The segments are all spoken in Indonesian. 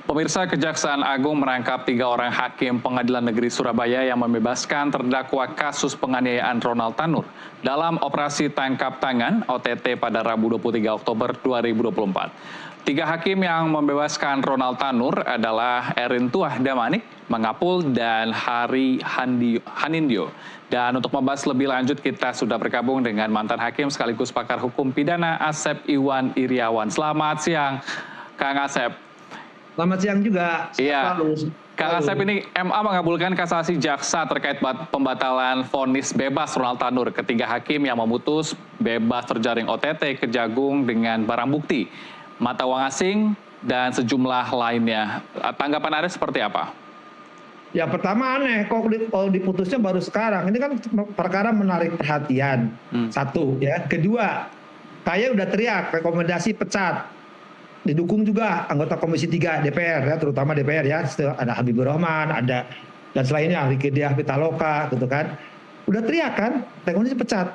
Pemirsa, Kejaksaan Agung menangkap 3 orang hakim Pengadilan Negeri Surabaya yang membebaskan terdakwa kasus penganiayaan Ronald Tanur dalam operasi tangkap tangan OTT pada Rabu 23 Oktober 2024. 3 hakim yang membebaskan Ronald Tanur adalah Erin Tuah Damanik, Mangapul, dan Hari Hanindyo. Dan untuk membahas lebih lanjut, kita sudah bergabung dengan mantan hakim sekaligus pakar hukum pidana Asep Iwan Iriawan. Selamat siang, Kang Asep. Selamat siang juga. Iya, Kang Asep, ini MA mengabulkan kasasi jaksa terkait pembatalan vonis bebas Ronald Tanur. Ketiga hakim yang memutus bebas terjaring OTT Kejagung dengan barang bukti, mata uang asing, dan sejumlah lainnya. Tanggapan Anda seperti apa? Ya, pertama aneh, kalau diputusnya baru sekarang. Ini kan perkara menarik perhatian. Satu, ya. Kedua, kayak udah teriak rekomendasi pecat. Didukung juga anggota Komisi 3 DPR, ya, terutama DPR, ya. Ada Habibur Rahman, ada dan selainnya Riki Diah Pitaloka, gitu kan. Udah teriak kan, rekomendasi pecat.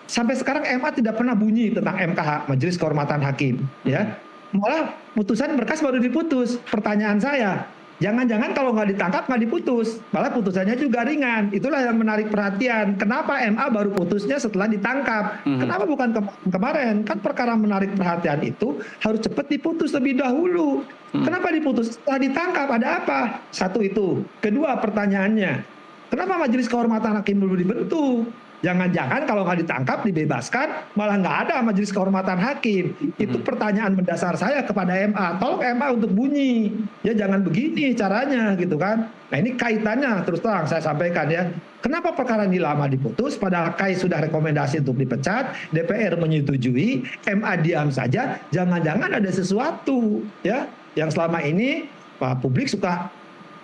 Sampai sekarang MA tidak pernah bunyi tentang MKH, Majelis Kehormatan Hakim, ya. Malah putusan berkas baru diputus. Pertanyaan saya, jangan-jangan kalau nggak ditangkap nggak diputus, malah putusannya juga ringan. Itulah yang menarik perhatian. Kenapa MA baru putusnya setelah ditangkap? Kenapa bukan kemarin? Kan perkara menarik perhatian itu harus cepat diputus lebih dahulu. Kenapa diputus setelah ditangkap? Ada apa? Satu itu. Kedua, pertanyaannya, kenapa Majelis Kehormatan Hakim belum dibentuk? Jangan-jangan kalau nggak ditangkap, dibebaskan, malah nggak ada Majelis Kehormatan Hakim. Itu pertanyaan mendasar saya kepada MA. Tolong MA untuk bunyi. Ya jangan begini caranya, gitu kan. Nah ini kaitannya, terus terang saya sampaikan, ya. Kenapa perkara ini lama diputus, padahal KAI sudah rekomendasi untuk dipecat, DPR menyetujui, MA diam saja, jangan-jangan ada sesuatu, ya, yang selama ini Pak publik suka,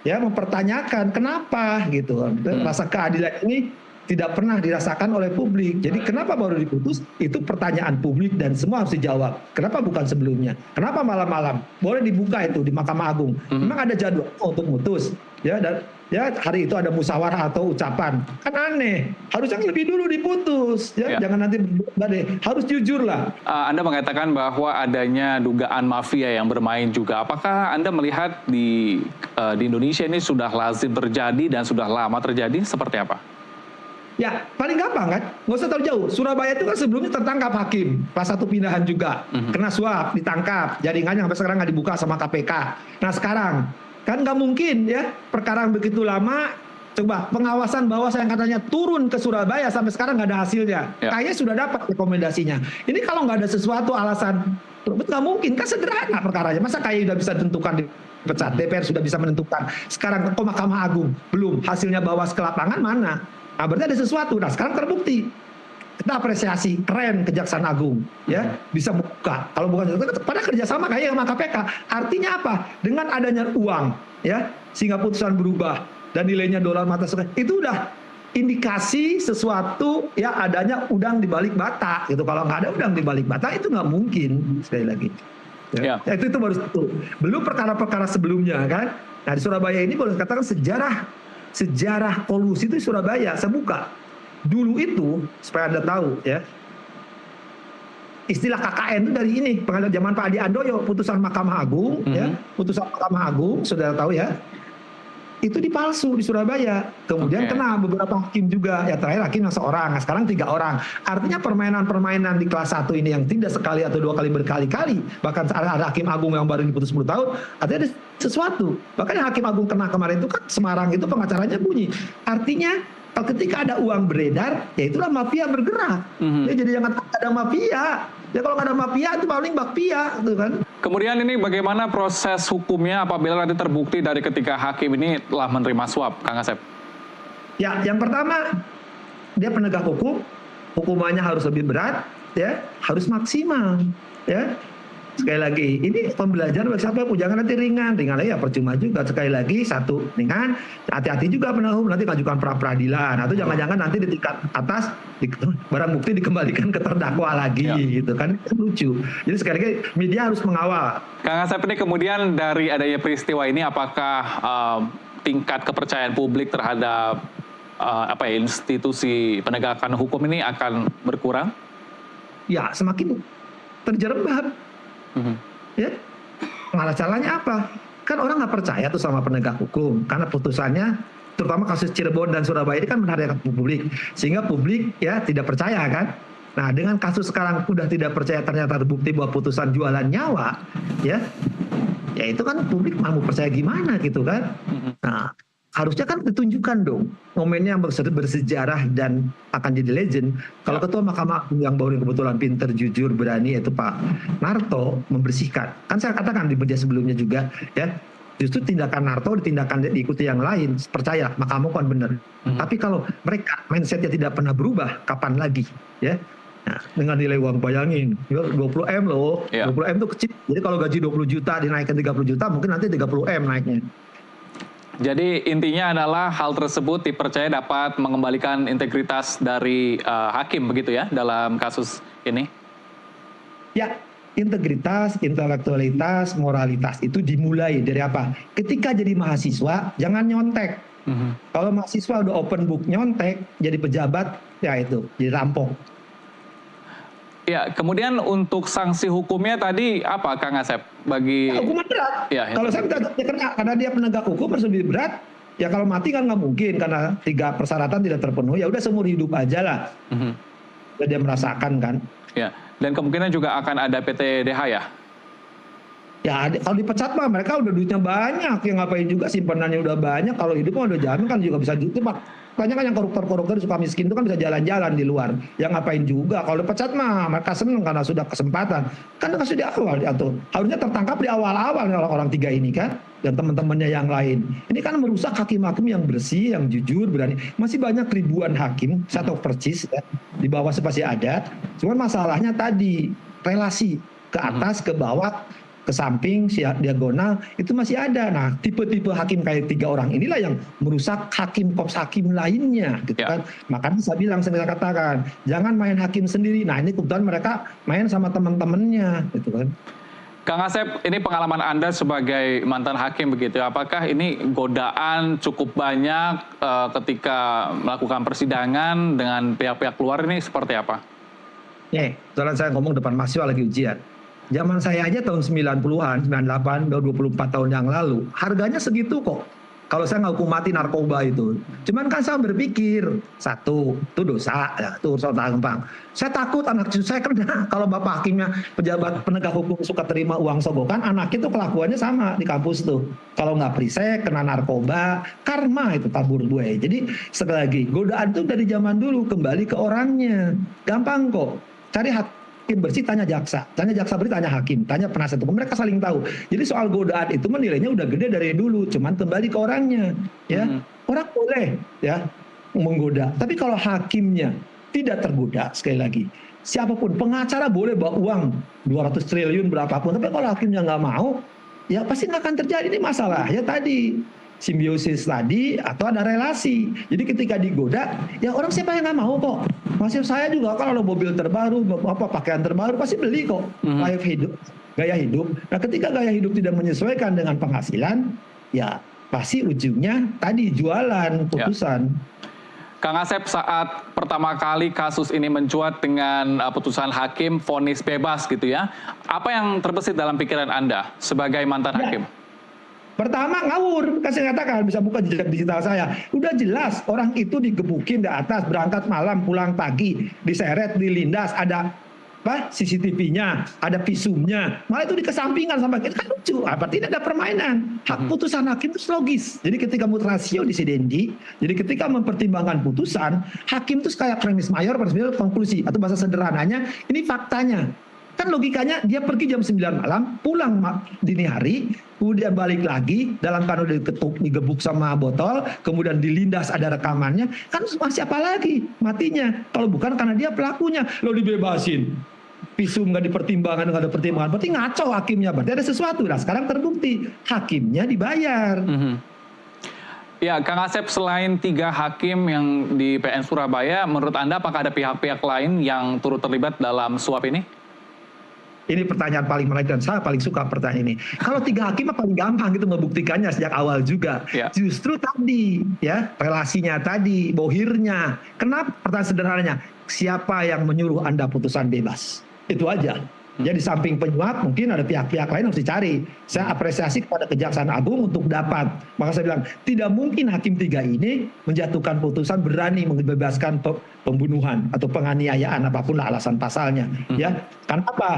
ya, mempertanyakan kenapa, gitu. Rasa keadilan ini tidak pernah dirasakan oleh publik. Jadi kenapa baru diputus? Itu pertanyaan publik dan semua harus dijawab. Kenapa bukan sebelumnya? Kenapa malam-malam? Boleh dibuka itu di Mahkamah Agung. Memang ada jadwal untuk mutus, ya, dan ya hari itu ada musyawarah atau ucapan. Kan aneh. Harusnya lebih dulu diputus, ya. Jangan nanti harus jujur lah. Anda mengatakan bahwa adanya dugaan mafia yang bermain juga. Apakah Anda melihat di Indonesia ini sudah lazim terjadi dan sudah lama terjadi? Seperti apa? Ya, paling gampang kan, nggak usah terlalu jauh. Surabaya itu kan sebelumnya tertangkap hakim, kelas 1 pindahan juga, kena suap, ditangkap, jaringannya sampai sekarang nggak dibuka sama KPK. Nah sekarang, kan nggak mungkin, ya, perkara yang begitu lama, coba pengawasan bawah yang katanya turun ke Surabaya sampai sekarang nggak ada hasilnya. Kayaknya sudah dapat rekomendasinya. Ini kalau nggak ada sesuatu alasan, nggak mungkin, kan sederhana perkaranya. Masa kayak udah bisa ditentukan dipecat, DPR sudah bisa menentukan. Sekarang kok Mahkamah Agung belum, hasilnya Bawas ke lapangan mana? Nah, berarti ada sesuatu. Nah, sekarang terbukti. Kita apresiasi, keren Kejaksaan Agung, ya, bisa buka. Kalau bukan pada kerjasama kayak sama KPK. Artinya apa? Dengan adanya uang, ya, sehingga putusan berubah dan nilainya dolar mata sekali. Itu udah indikasi sesuatu, ya, adanya udang di balik bata. Gitu. Kalau nggak ada udang di balik bata itu nggak mungkin. Sekali lagi. Ya. Itu baru satu. Belum perkara-perkara sebelumnya, kan. Nah, di Surabaya ini boleh katakan sejarah kolusi itu di Surabaya. Saya buka dulu itu supaya Anda tahu, ya, istilah KKN itu dari ini pengadilan zaman Pak Adi Andoyo, putusan Mahkamah Agung, ya, putusan Mahkamah Agung, saudara tahu, ya, itu dipalsu di Surabaya. Kemudian kena beberapa hakim juga, ya, terakhir hakim yang seorang, nah, sekarang 3 orang. Artinya permainan-permainan di kelas 1 ini yang tidak sekali atau 2 kali berkali-kali, bahkan ada hakim agung yang baru diputus 10 tahun, artinya ada sesuatu. Bahkan yang hakim agung kena kemarin itu kan Semarang itu pengacaranya bunyi. Artinya ketika ada uang beredar, ya itulah mafia bergerak. Ya, jadi jangan ada mafia. Ya kalau nggak ada mafia itu paling bakpia, gitu kan. Kemudian ini bagaimana proses hukumnya apabila nanti terbukti dari ketiga hakim ini telah menerima suap, Kang Asep? Ya, yang pertama, dia penegak hukum, hukumannya harus lebih berat, ya, harus maksimal, ya. Sekali lagi, ini pembelajaran bagi siapa pun, jangan nanti ringan lagi ya percuma juga. Sekali lagi, satu, ringan, hati-hati juga penegak hukum, nanti ngajukan pra-peradilan, atau jangan-jangan nanti di tingkat atas, barang bukti dikembalikan ke terdakwa lagi, gitu kan, itu lucu. Jadi sekali lagi, media harus mengawal. Kang Asep, ini kemudian dari adanya peristiwa ini, apakah tingkat kepercayaan publik terhadap institusi penegakan hukum ini akan berkurang? Ya, semakin terjerembab. Ya, malah caranya apa? kan orang nggak percaya tuh sama penegak hukum karena putusannya, terutama kasus Cirebon dan Surabaya ini kan menarik publik, sehingga publik ya tidak percaya kan. Nah dengan kasus sekarang udah tidak percaya, ternyata terbukti bahwa putusan jualan nyawa, ya itu kan publik mau percaya gimana gitu kan. Nah harusnya kan ditunjukkan dong momennya yang bersejarah dan akan jadi legend. Kalau ketua Mahkamah Agung yang baru kebetulan pinter, jujur, berani, yaitu Pak Narto membersihkan. Kan saya katakan di media sebelumnya juga ya, justru tindakan Narto diikuti yang lain, percaya Mahkamah kan benar. Tapi kalau mereka mindsetnya tidak pernah berubah, kapan lagi ya? Nah, dengan nilai uang, bayangin 20M loh, 20M itu kecil. Jadi kalau gaji 20 juta dinaikkan 30 juta, mungkin nanti 30M naiknya. Jadi intinya adalah hal tersebut dipercaya dapat mengembalikan integritas dari hakim begitu ya dalam kasus ini? Ya, integritas, intelektualitas, moralitas itu dimulai dari apa? Ketika jadi mahasiswa jangan nyontek. Kalau mahasiswa udah open book nyontek, jadi pejabat ya itu jadi rampok. Ya, kemudian untuk sanksi hukumnya tadi apa Kang Asep? Bagi hukuman berat. Ya, kalau saya minta dia kena karena dia penegak hukum harus lebih berat. Ya kalau mati kan nggak mungkin karena 3 persyaratan tidak terpenuhi. Ya udah seumur hidup aja lah. Dia merasakan kan. Ya, dan kemungkinan juga akan ada PTDH ya. Ya kalau dipecat mah mereka udah duitnya banyak, yang ngapain juga, simpanannya udah banyak. Kalau hidup mah udah jamin kan juga bisa gitu Pak. Banyak kan yang koruptor suka miskin itu kan bisa jalan-jalan di luar. Yang ngapain juga. Kalau dipecat mah mereka seneng karena sudah kesempatan. Kan kasus di awal diatur. Harusnya tertangkap di awal-awal orang 3 ini kan. Dan teman-temannya yang lain. Ini kan merusak hakim-hakim yang bersih, yang jujur, berani. Masih banyak ribuan hakim, saya tahu persis ya. Di bawah pasti ada. Cuman masalahnya tadi relasi ke atas, ke bawah, ke samping, diagonal itu masih ada. Nah, tipe-tipe hakim kayak 3 orang inilah yang merusak korps hakim lainnya, gitu kan. Makanya saya katakan, jangan main hakim sendiri. Nah, ini kebetulan mereka main sama teman-temannya, gitu kan. Kang Asep, ini pengalaman Anda sebagai mantan hakim begitu. Apakah ini godaan cukup banyak ketika melakukan persidangan dengan pihak-pihak luar ini seperti apa? Soalnya saya ngomong depan mahasiswa lagi ujian. Zaman saya aja tahun 90-an, 98, 24 tahun yang lalu, harganya segitu kok. Kalau saya nggak hukum mati narkoba itu. Cuman kan saya berpikir, satu, itu dosa, ya, itu urusan gampang. Saya takut anak cucu saya kena. Kalau bapak hakimnya pejabat penegak hukum suka terima uang sogokan, anaknya itu kelakuannya sama di kampus tuh. Kalau nggak perisai, kena narkoba, karma itu tabur buaya. Jadi sekali lagi, godaan itu dari zaman dulu, kembali ke orangnya. Gampang kok, cari hakim bersih, tanya jaksa bersih, tanya hakim, tanya penasihat hukum, mereka saling tahu. Jadi soal godaan itu nilainya udah gede dari dulu, cuman kembali ke orangnya, ya. Orang boleh ya menggoda, tapi kalau hakimnya tidak tergoda, sekali lagi, siapapun pengacara boleh bawa uang 200 triliun berapapun, tapi kalau hakimnya nggak mau, ya pasti nggak akan terjadi. Ini masalah ya tadi simbiosis tadi atau ada relasi. Jadi ketika digoda, ya orang siapa yang nggak mau kok. Masih saya juga kalau ada mobil terbaru, pakaian terbaru pasti beli kok. Gaya hidup. Nah ketika gaya hidup tidak menyesuaikan dengan penghasilan, ya pasti ujungnya tadi jualan putusan. Kang Asep, saat pertama kali kasus ini mencuat dengan putusan hakim vonis bebas gitu ya, apa yang terbesit dalam pikiran Anda sebagai mantan hakim? Pertama ngawur, kan saya katakan bisa buka jejak digital saya. Udah jelas orang itu digebukin di atas, berangkat malam, pulang pagi, diseret, dilindas, ada CCTV-nya, ada visumnya. Malah itu dikesampingkan sama kita, kan lucu. Berarti tidak ada permainan. Hak putusan hakim itu logis. Jadi ketika ratio disidendi, jadi ketika mempertimbangkan putusan, hakim itu kayak premis mayor, konklusi, atau bahasa sederhananya, ini faktanya. Kan logikanya dia pergi jam 9 malam, pulang dini hari, kemudian balik lagi, dalam kanun digebuk sama botol, kemudian dilindas ada rekamannya, kan masih apa lagi matinya? Kalau bukan karena dia pelakunya, lo dibebasin. Visum nggak dipertimbangkan, nggak ada pertimbangan, berarti ngaco hakimnya, berarti ada sesuatu. Nah sekarang terbukti, hakimnya dibayar. Ya, Kang Asep, selain 3 hakim yang di PN Surabaya, menurut Anda apakah ada pihak-pihak lain yang turut terlibat dalam suap ini? Ini pertanyaan paling menarik dan saya paling suka pertanyaan ini. Kalau 3 hakim paling gampang gitu membuktikannya sejak awal juga. Justru tadi ya relasinya tadi, bohirnya. Kenapa? Pertanyaan sederhananya, siapa yang menyuruh Anda putusan bebas? Itu aja. Jadi samping penyuap mungkin ada pihak-pihak lain harus dicari. Saya apresiasi kepada Kejaksaan Agung untuk dapat. Maka saya bilang tidak mungkin hakim 3 ini menjatuhkan putusan berani membebaskan pembunuhan atau penganiayaan apapun lah alasan pasalnya. Ya, karena apa?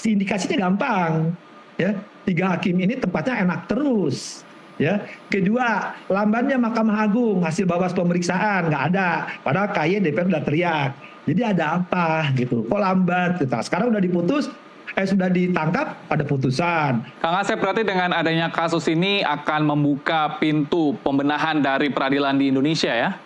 Indikasinya gampang. Ya, 3 hakim ini tempatnya enak terus. Ya, kedua, lambannya Mahkamah Agung hasil bawas pemeriksaan nggak ada, padahal KY DPR udah teriak. Jadi ada apa gitu? Kok lambat? Gitu. Sekarang udah diputus, sudah ditangkap, ada putusan. Kang Asep, berarti dengan adanya kasus ini akan membuka pintu pembenahan dari peradilan di Indonesia ya?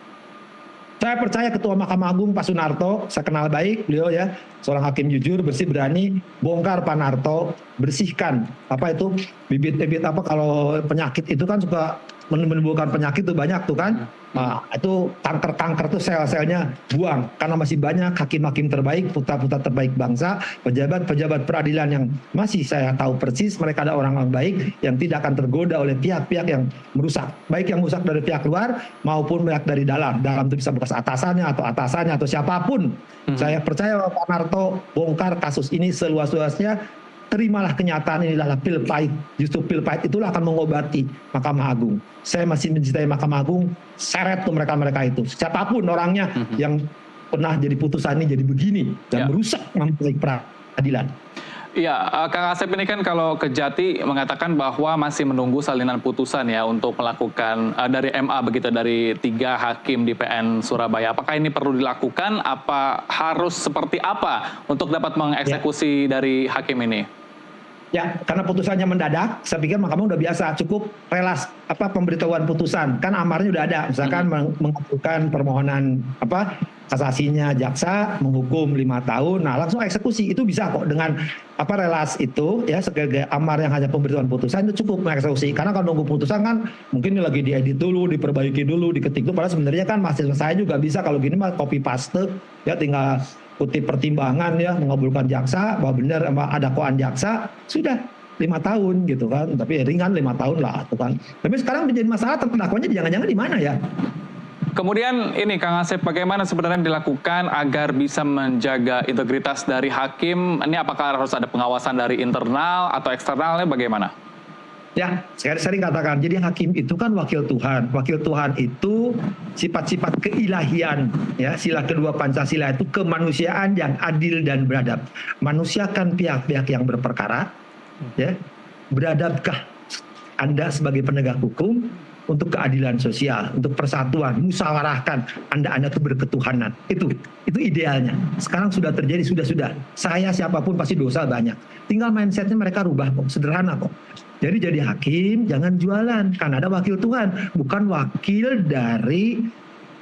Saya percaya Ketua Mahkamah Agung Pak Sunarto, saya kenal baik beliau ya, seorang hakim jujur, bersih, berani, bongkar Pak Narto, bersihkan apa itu bibit-bibit apa kalau penyakit itu kan suka menimbulkan penyakit tuh banyak tuh kan. Nah, itu kanker-kanker tuh sel-selnya buang karena masih banyak hakim-hakim terbaik, putra-putra terbaik bangsa, pejabat-pejabat peradilan yang masih saya tahu persis mereka ada orang-orang baik yang tidak akan tergoda oleh pihak-pihak yang merusak, baik yang merusak dari pihak luar maupun pihak dari dalam. Dalam itu bisa bekas atasannya atau siapapun. Saya percaya Pak Narto bongkar kasus ini seluas-luasnya. Terimalah kenyataan ini adalah pil pahit. Justru pil pahit itulah akan mengobati Mahkamah Agung. Saya masih mencintai Mahkamah Agung, seret tuh mereka-mereka itu. Siapapun orangnya yang pernah jadi putusan ini jadi begini dan merusak nama baik peradilan. Iya, Kang Asep ini kan kalau Kejati mengatakan bahwa masih menunggu salinan putusan ya untuk melakukan dari MA begitu dari 3 hakim di PN Surabaya. Apakah ini perlu dilakukan? Apa harus seperti apa untuk dapat mengeksekusi dari hakim ini? Ya, karena putusannya mendadak, saya pikir Mahkamah udah biasa, cukup relas pemberitahuan putusan. Kan amarnya udah ada, misalkan mengabulkan permohonan kasasinya jaksa, menghukum 5 tahun, nah langsung eksekusi itu bisa kok dengan relas itu ya sebagai amar yang hanya pemberitahuan putusan itu cukup mengeksekusi. Karena kalau nunggu putusan kan mungkin lagi diedit dulu, diperbaiki dulu, diketik dulu. Padahal sebenarnya kan mahasiswa saya juga bisa kalau gini mah copy paste ya tinggal kutip pertimbangan ya mengabulkan jaksa bahwa benar ada dakwaan jaksa sudah 5 tahun gitu kan, tapi ringan 5 tahun lah tuh kan. Tapi sekarang menjadi masalah terdakwanya jangan-jangan di mana ya? Kemudian ini Kang Asep, bagaimana sebenarnya dilakukan agar bisa menjaga integritas dari hakim? Ini apakah harus ada pengawasan dari internal atau eksternalnya bagaimana? Ya, saya sering katakan, jadi hakim itu kan wakil Tuhan. Wakil Tuhan itu sifat-sifat keilahian, ya, sila kedua Pancasila itu kemanusiaan yang adil dan beradab. Manusiakan pihak-pihak yang berperkara, ya. Beradabkah Anda sebagai penegak hukum untuk keadilan sosial, untuk persatuan, musyawarahkan Anda itu berketuhanan. Itu idealnya. Sekarang sudah terjadi, sudah. Saya siapapun pasti dosa banyak. Tinggal mindsetnya mereka rubah kok, sederhana kok. Jadi hakim jangan jualan, karena ada wakil Tuhan, bukan wakil dari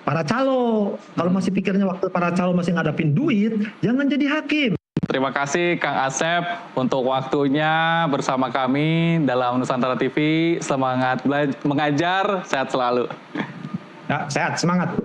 para calo. Kalau masih pikirnya waktu para calo masih ngadapin duit, jangan jadi hakim. Terima kasih Kang Asep untuk waktunya bersama kami dalam Nusantara TV. Semangat mengajar, sehat selalu. Ya, sehat, semangat.